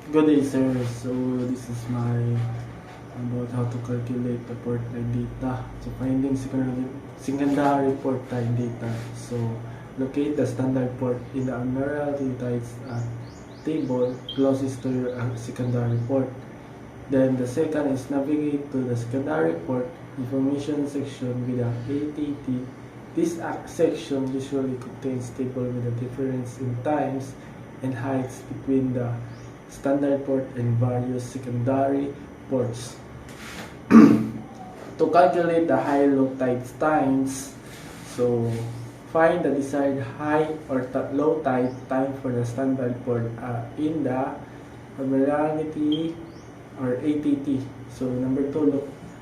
Good day, sir. So this is my about how to calculate the port type data. So finding secondary port type data. So locate the standard port in the unrelated types table closest to your secondary port. Then the second is navigate to the secondary port information section with the ATT. This section usually contains table with the difference in times and heights between the standard port and various secondary ports. To calculate the high-low tide times, so find the desired high or low tide time for the standard port in the familiarity or ATT. So number 2,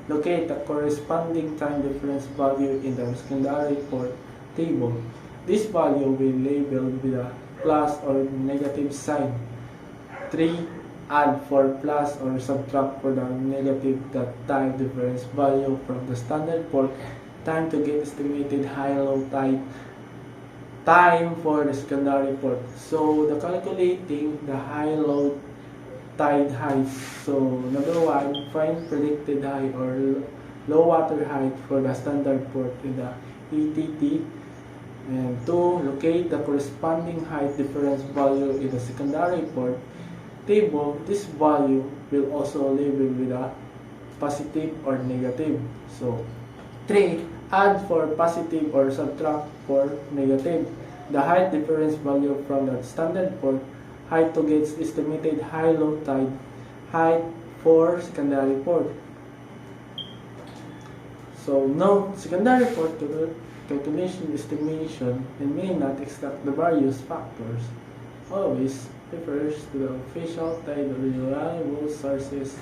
locate the corresponding time difference value in the secondary port table. This value will be labeled with a plus or negative sign. 3. Add for plus or subtract for the negative that time difference value from the standard port time to get estimated high-low tide time for the secondary port. So the calculating the high-low tide height. So number 1, find predicted high or low water height for the standard port in the ATT. And 2, locate the corresponding height difference value in the secondary port table. This value will also label with a positive or negative. So 3, add for positive or subtract for negative the height difference value from the standard port height to get estimated high-low tide height for secondary port. So note, secondary port calculation estimation and may not extract the various factors. Always refers to the official tide reliable sources,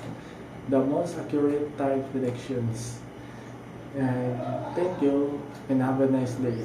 the most accurate tide predictions. And thank you and have a nice day.